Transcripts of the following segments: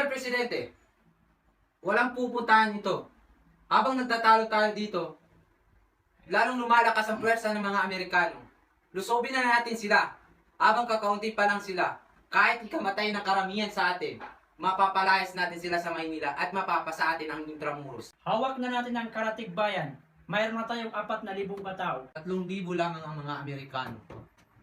Senior Presidente, walang pupuntahan ito. Habang nagtatalo tayo dito, lalong lumalakas ang pwersa ng mga Amerikano. Lusobin na natin sila. Habang kakaunti pa lang sila, kahit ikamatay ng karamihan sa atin, mapapalayas natin sila sa Maynila at mapapasa atin ang Intramuros. Hawak na natin ang Karatig Bayan. Mayroon na tayong 4,000 katao. 3,000 lamang ang mga Amerikano.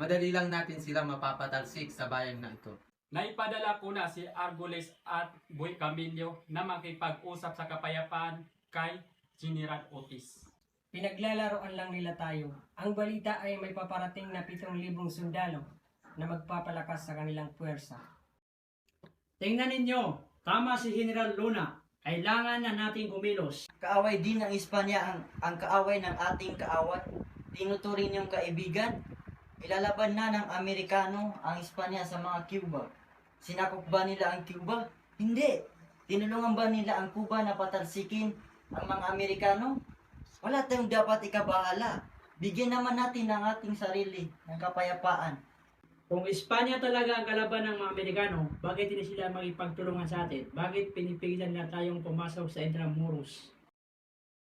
Madali lang natin sila mapapatalsik sa bayan na ito. Naipadala ko na si Argoles at Boy Camillo na makipag-usap sa kapayapaan kay General Otis. Pinaglalaroan lang nila tayo. Ang balita ay may paparating na 7,000 sundalo na magpapalakas sa kanilang puwersa. Tingnan ninyo, tama si General Luna. Kailangan na nating kumilos. Kaaway din ng Espanya ang kaaway ng ating kaaway. Tinuturing niyong kaibigan. Ilalaban na ng Amerikano ang Espanya sa mga Cuba. Sinakop ba nila ang Cuba? Hindi. Tinulungan ba nila ang Cuba na patalsikin ang mga Amerikano? Wala tayong dapat ikabahala. Bigyan naman natin ng ating sarili ng kapayapaan. Kung Espanya talaga ang kalaban ng mga Amerikano, bakit hindi sila makipagtulungan sa atin? Bakit pinipigilan na tayong pumasok sa Intramuros?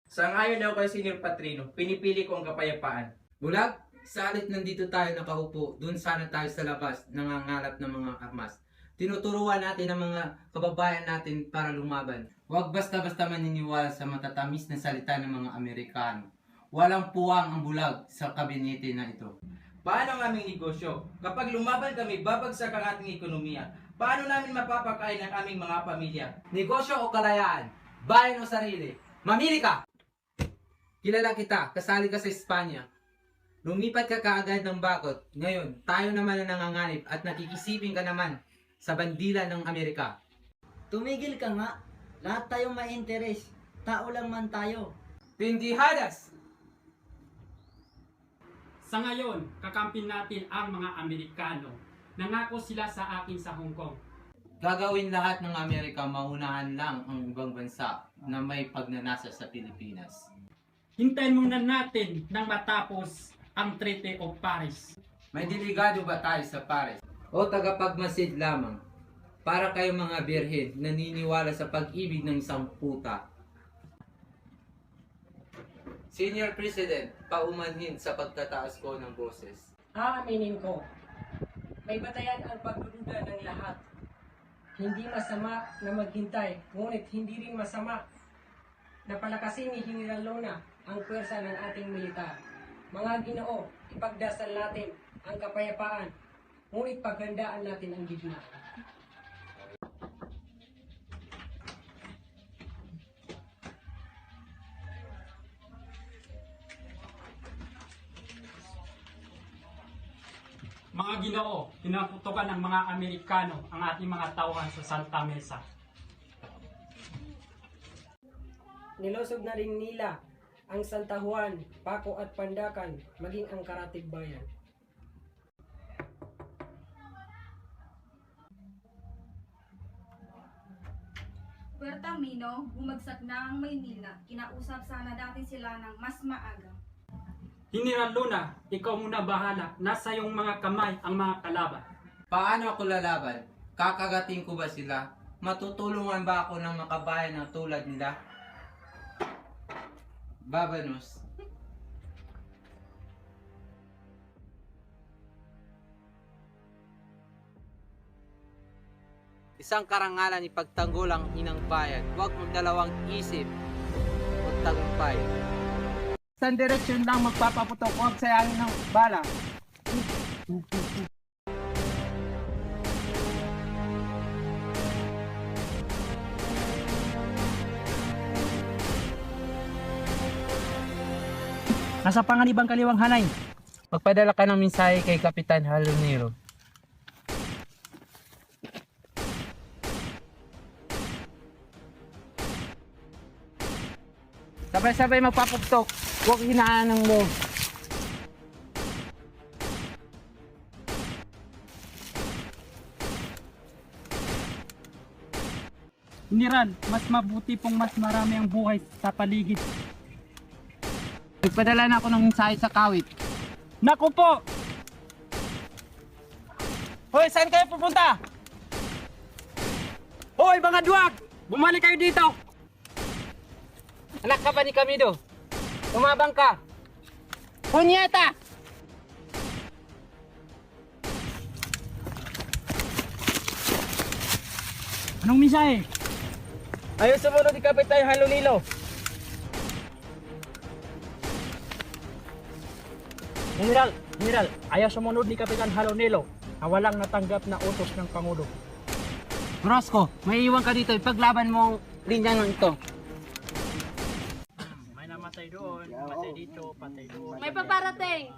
Sangayon ako kay Senior Patrino, pinipili ko ang kapayapaan. Bulag, sa halip nandito tayo nakaupo, dun sana tayo sa labas, nangangalap ng mga armas. Tinuturuan natin ang mga kababayan natin para lumaban. Huwag basta-basta maniniwala sa matatamis na salita ng mga Amerikano. Walang puwang ang bulag sa kabinete na ito. Paano ang aming negosyo? Kapag lumaban kami, babagsak ang ating ekonomiya. Paano namin mapapakain ang aming mga pamilya? Negosyo o kalayaan? Bayan o sarili? Mamili ka! Kilala kita, kasali ka sa Espanya. Lumipat ka kaagad ng bakod. Ngayon, tayo naman ang nanganganib at nakikisipin ka naman sa bandila ng Amerika. Tumigil ka nga. Lahat tayong may interes. Tao lang man tayo. Pindihadas! Sa ngayon, kakampin natin ang mga Amerikano. Nangako sila sa akin sa Hong Kong. Gagawin lahat ng Amerika, maunahan lang ang ibang bansa na may pagnanasa sa Pilipinas. Hintayin muna natin nang matapos ang Treaty of Paris. May delegado ba tayo sa Paris? O tagapagmasid lamang? Para kayong mga birhen naniniwala sa pag-ibig ng isang puta. Senior President, paumanhin sa pagtataas ko ng boses. Aaminin ko, may batayan ang pagdududa ng lahat. Hindi masama na maghintay, ngunit hindi rin masama na palakasin ni General Luna ang pwersa ng ating militar. Mga Ginoo, ipagdasal natin ang kapayapaan, ngunit paghandaan natin ang gitna. Mga Ginoo, pinaputukan ng mga Amerikano ang ating mga tauhan sa Santa Mesa. Nilusog na rin nila ang Santa Juan, Paco at Pandacan, maging ang Karatig Bayan. Puerto Mino, bumagsak na ang Maynila. Kinausap sana natin sila ng mas maaga. General Luna, ikaw muna bahala. Nasa iyong mga kamay ang mga kalaban. Paano ako lalaban? Kakagating ko ba sila? Matutulungan ba ako ng makabayan na tulad nila? Babanos. Isang karangalan ipagtanggol ang inang bayan. Huwag mong dalawang isip o tagumpay. Isang direksyon lang magpapaputok, huwag sayangin ng bala. Nasa panganibang kaliwang hanay. Magpadala ka ng mensahe kay Kapitan Halonero. Sabay-sabay magpapugtok. Huwag hinaan ng loob. General, mas mabuti pong mas marami ang buhay sa paligid. Nagpadala na ako ng mensahe sa kawit. Naku po! Hoy, saan kayo pupunta? Hoy! Hoy mga duwag! Bumalik kayo dito! Anak ka ba ni Camido? Tumabang ka! Punyeta! Anong mensahe? Ayaw sumunod ni Kapitay Halonilo. General, ayaw sumunod ni Kapitan Halonilo na walang natanggap na utos ng Pangulo. Rosco, may iwan ka dito. Ipaglaban mo ang linya ng ito. May namatay doon, patay dito, patay doon. May paparating.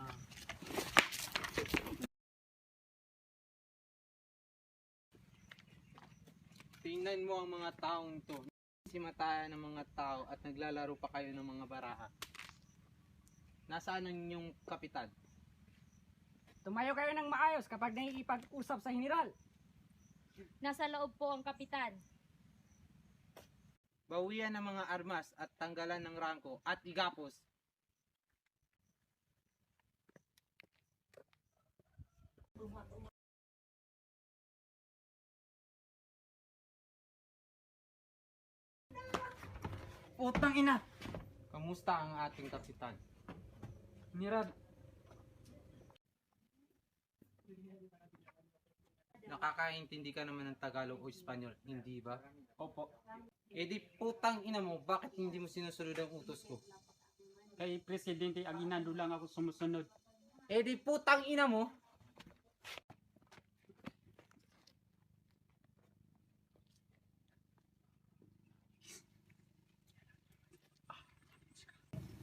Tingnan mo ang mga taong ito. Simatayan ng mga tao at naglalaro pa kayo ng mga baraha. Nasaan ang inyong kapitan? Tumayo kayo ng maayos kapag nakikipag-usap sa general. Nasa loob po ang kapitan. Bawian ng mga armas at tanggalan ng rangko at igapos. Putang ina! Kamusta ang ating kapitan? General, Nakakaintindi ka naman ng Tagalog o Espanyol, hindi ba? opo. Eh di putang ina mo, bakit hindi mo sinusunod ang utos ko? Kay Presidente Aguinaldo lang ako sumusunod. Eh di putang ina mo!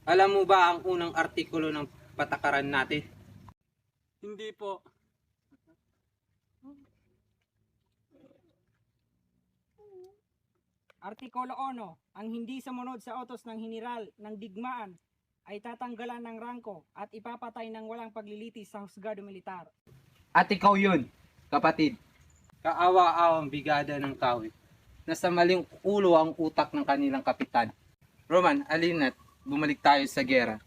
Alam mo ba ang unang artikulo ng patakaran natin? Hindi po. Artikulo 1. Ang hindi sumunod sa utos ng general ng digmaan ay tatanggalan ng rangko at ipapatay ng walang paglilitis sa husgado militar. At ikaw yun, kapatid. Kaawa-awang bigada ng kawit. Nasa maling ulo ang utak ng kanilang kapitan. Roman, alina't bumalik tayo sa gera.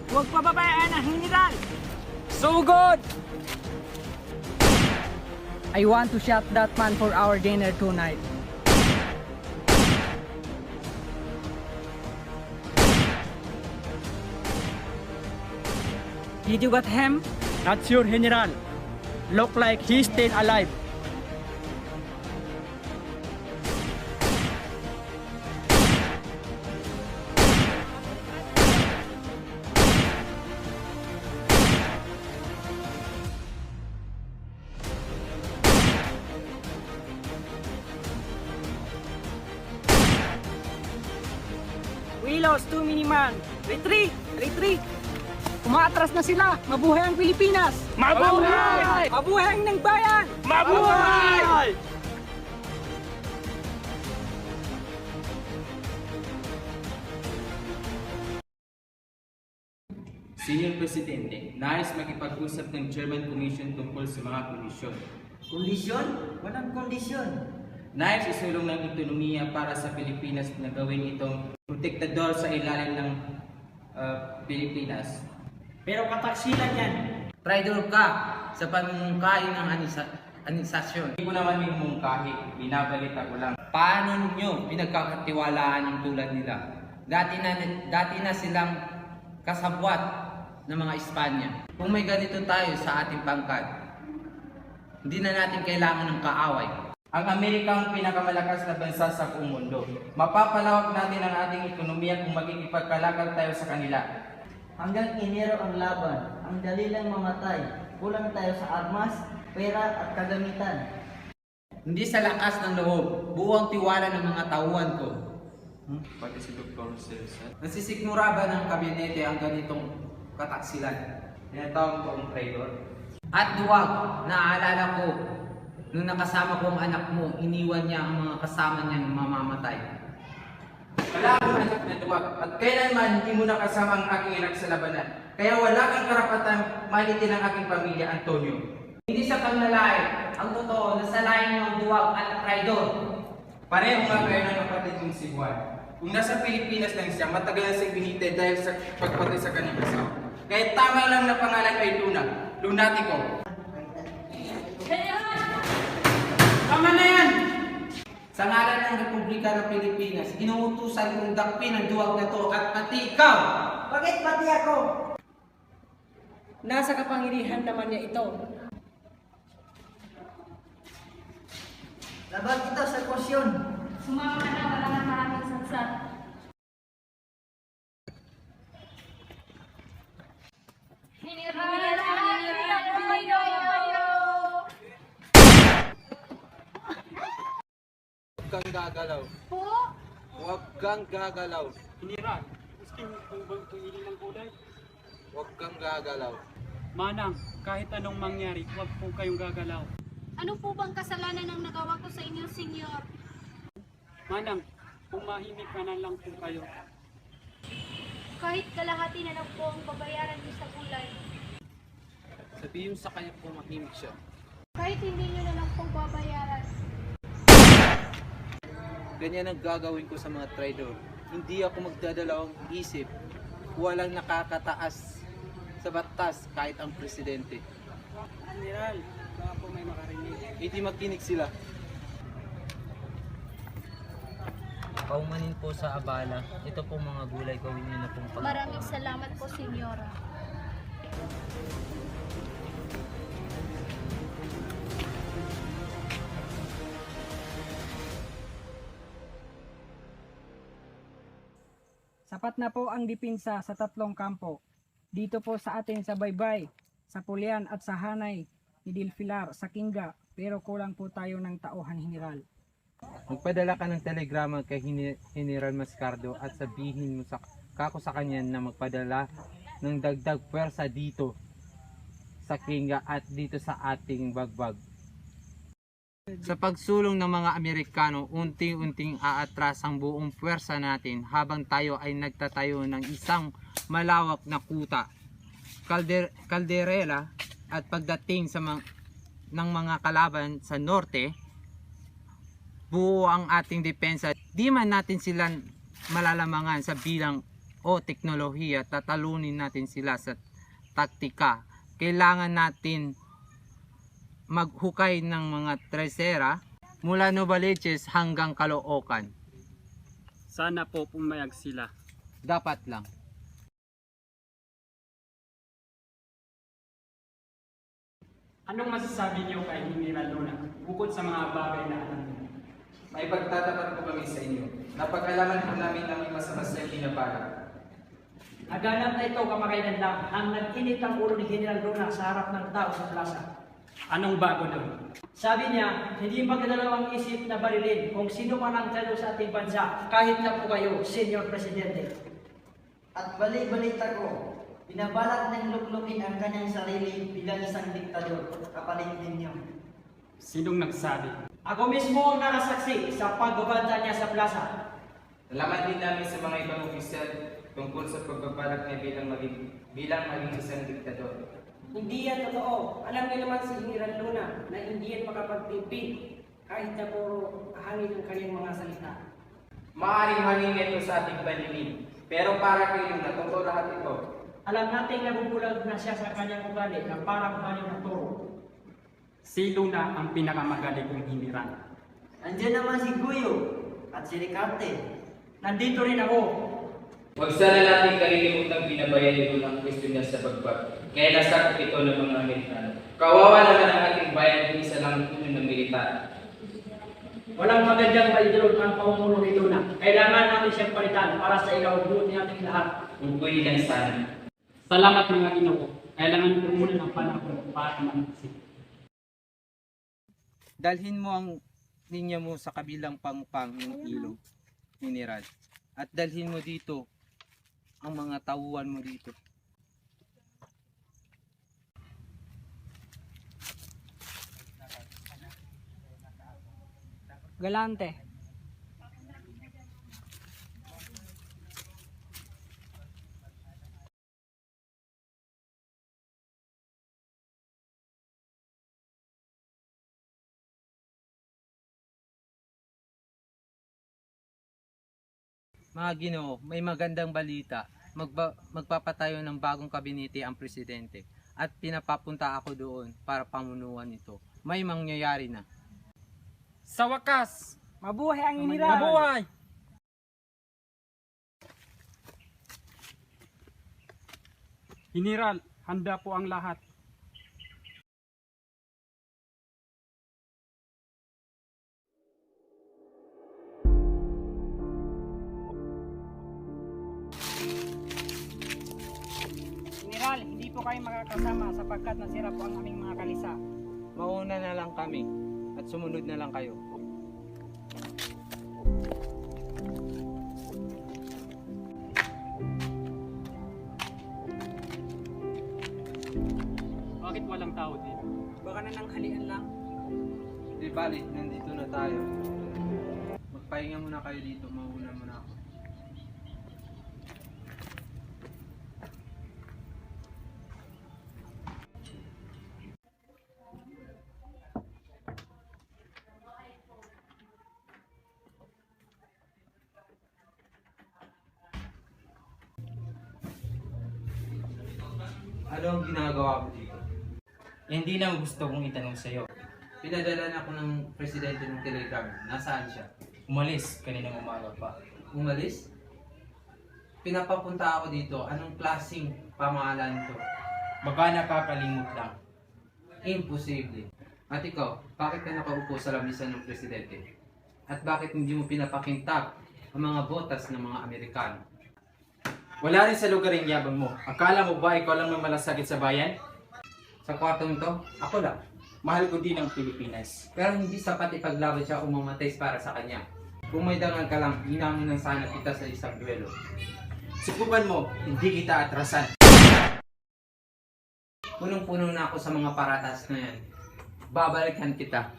Huwag pababayaan ang general! Sugod! I want to shot that man for our dinner tonight. Did you got him? That's your general. Look like he's still alive. We lost too many man. Retreat! Retreat! Umaatras na sila! Mabuhay ang Pilipinas! Mabuhay! Mabuhay ang ng bayan! Mabuhay! Senior Presidente, nais makipag-usap ng Chairman Commission tungkol sa mga kondisyon. Kondisyon? Walang kondisyon. Nais isulong ng ekonomiya para sa Pilipinas na gawin itong protektador sa ilalim ng Pilipinas. Pero kataksilan yan. Traidor ka sa pamumungkahi ng anisasyon. Hindi ko naman minumungkahi, binabalita ko lang. Paano ninyo pinagkakatiwalaan ang tulad nila? Dati na silang kasabwat ng mga Espanya. Kung may ganito tayo sa ating pangkat, hindi na natin kailangan ng kaaway. Ang Amerika ang pinakamalakas na bansa sa buong mundo. Mapapalawak natin ang ating ekonomiya kung magkikipagkalakal tayo sa kanila. Hanggang Enero ang laban, ang dali lang mamatay. kulang tayo sa armas, pera at kagamitan. Hindi sa lakas ng loob, buong tiwala ng mga tauhan ko. Pati si Dr. Celsa. Nasisikmura ba ng kabinete ang ganitong kataksilan? Tinatawag ko ang traitor. At duwag, naaalala ko, nung nakasama ko ang anak mo, iniwan niya ang mga kasama niyang mamamatay. Wala akong anak na duwag at kailanman hindi mo nakasama ang aking anak sa labanan. Kaya wala kang karapatan malitin ang aking pamilya, Antonio. Hindi sa paglalait, ang totoo, nasalayan niyo ang duwag at traidor. Pareho nga kayo ng kapatid mong si Juan. Kung nasa Pilipinas lang siya, matagal na siyang binitay dahil sa pagpatay sa kanyang asawa. Kaya tama lang na pangalan ay Luna, Lunatico. Tama na yan! Sa ngalan ng Republika ng Pilipinas, inuutusan kong dakpin ang duwag na to at pati ikaw! Bakit pati ako? Nasa kapangyarihan naman niya ito. Laban kita sa kwasyon. Sumama ka na, wala na maraming sansat. Huwag kang gagalaw. Po? Huwag kang gagalaw. Hiniran, gusto kong tuilin ng kulay. Huwag kang gagalaw. Manang, kahit anong mangyari, huwag po kayong gagalaw. Ano po bang kasalanan ng nagawa ko sa inyo, senyor? Manang, pumahimik ka na lang po kayo. Kahit kalahati na lang po ang babayaran niyo sa gulay. Sabihin sa kanya pumahimik siya. Kahit hindi niyo na lang po babayaran. Ganyan ang gagawin ko sa mga traidor. Hindi ako magdadalawang isip. Walang nakakataas sa batas kahit ang presidente. General, baka po may makarinig. Hindi makinig sila. Paumanin po sa abala. Ito po mga gulay gawin niyo na pong Maraming salamat po, senyora. Sapat na po ang dipinsa sa tatlong kampo. Dito po sa atin sa Baybay, sa Pulian at sa Hanay, ni Dilfilar, sa Kinga, pero kulang po tayo ng tauhan, General. Magpadala ka ng telegrama kay General Mascardo at sabihin mo sa kanya na magpadala ng dagdag pwersa dito sa Kinga at dito sa ating bagbag. Sa pagsulong ng mga Amerikano, unti-unting aatras ang buong pwersa natin habang tayo ay nagtatayo ng isang malawak na kuta, kalderela at pagdating sa ng mga kalaban sa norte, buo ang ating depensa. Di man natin sila malalamangan sa bilang o teknolohiya, tatalunin natin sila sa taktika. Kailangan natin maghukay ng mga tresera mula Novaliches hanggang Caloocan. Sana po pumayag sila. Dapat lang. Anong masasabi niyo kay General Luna bukod sa mga bagay na alam niyo? May pagtatapat po kami sa inyo. Napag-alaman po namin na may masama sa pinapala. Naganap na ito kamakailan lang ang nag-init ang ulo ni General Luna sa harap ng tao sa plaza. Anong bago doon? Sabi niya, hindi magdadalawang isip na barilin kung sino man ang talo sa ating bansa, kahit na po kayo, Senyor Presidente. At balik-balita ko, pinabalak ng luklukin ang kanyang sarili bilang isang diktador, kapalit ninyo. Sinong nagsabi? Ako mismo ang nakasaksi sa pagbabanta niya sa plaza. Nalaman din namin sa mga ibang opisyal tungkol sa pagbabalak niya bilang maging isang diktador. Hindi yan totoo. Alam niyo naman si General Luna na hindi yan makapagpipig kahit na puro hangin ang kanyang mga salita. Maaaring hangin ito sa ating paningin. Pero para kay Luna, totoo lahat ito. Alam nating nabubulag na siya sa kanyang ugali na parang ugali ng toro. Si Luna ang pinakamagaling kong hiniran. Andiyan naman si Guyo at si Ricarte. Nandito rin ako. Huwag sana natin kalilimutang binabayan ni Luna ang kwestiyon niya sa bagbag. Kaya nasakop ito ng mga Amerikano. Kawawa naman ang ating bayan kung isa lang tunay na militar. Walang magandang maidulog ang pamumuno ni Luna. Kailangan natin siyang palitan para sa ikaw, buti natin lahat. Kung pwede lang sana. Salamat mga Ginoo Kailangan nyo muna ng panahon para mag-isip. Dalhin mo ang linya mo sa kabilang pangpang ng ilog, General. At dalhin mo dito ang mga tauhan mo dito. Galante. Mga Ginoo, may magandang balita. Magpapatayo ng bagong kabinete ang presidente at pinapapunta ako doon para pamunuan ito. May mangyayari na. Sa wakas, Mabuhay ang General. mabuhay! General, handa po ang lahat. General, hindi po kayo makakasama sapagkat nasira po ang aming mga kalisa. Mauna na lang kami at sumunod na lang kayo. Bakit walang tao dito? Baka nananghalian lang. Di bali, nandito na tayo. Magpahinga muna kayo dito, mauna muna ako. Ano ang ginagawa mo dito? Hindi na gusto kong itanong sa'yo. Pinadala na ako ng presidente ng telegram. Nasaan siya? Umalis kaninang umaga pa. Umalis? Pinapapunta ako dito. Anong klaseng pamahalaan to? Baka nakakalimot lang. Imposible. At ikaw, bakit ka nakaupo sa lamisan ng presidente? At bakit hindi mo pinapakintab ang mga botas ng mga Amerikano? Wala rin sa lugar yung yabang mo. Akala mo ba ikaw lang may malasakit sa bayan? Sa kwartong to, ako lang. Mahal ko din ang Pilipinas. Pero hindi sapat ipaglaban siya o mamatay para sa kanya. Kung may dangal ka lang, hinamon ng sana kita sa isang duelo. Sukuban mo, hindi kita atrasan. Punong-puno na ako sa mga paratas na yan. Babalikan kita.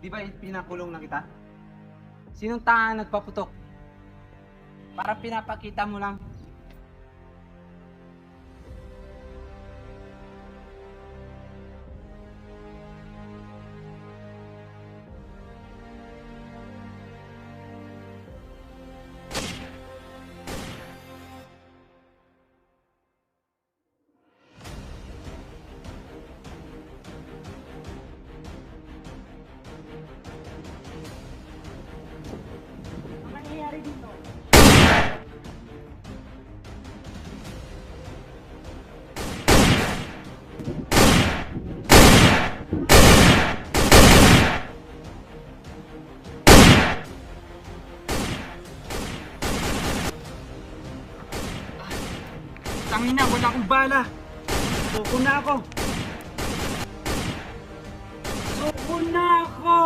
Di ba pinakulong na kita? Sinong tanga nagpaputok? Para pinapakita mo lang. Ang nangyayari dito? Tangina, wala akong bala. Suko na ako. Suko na ako.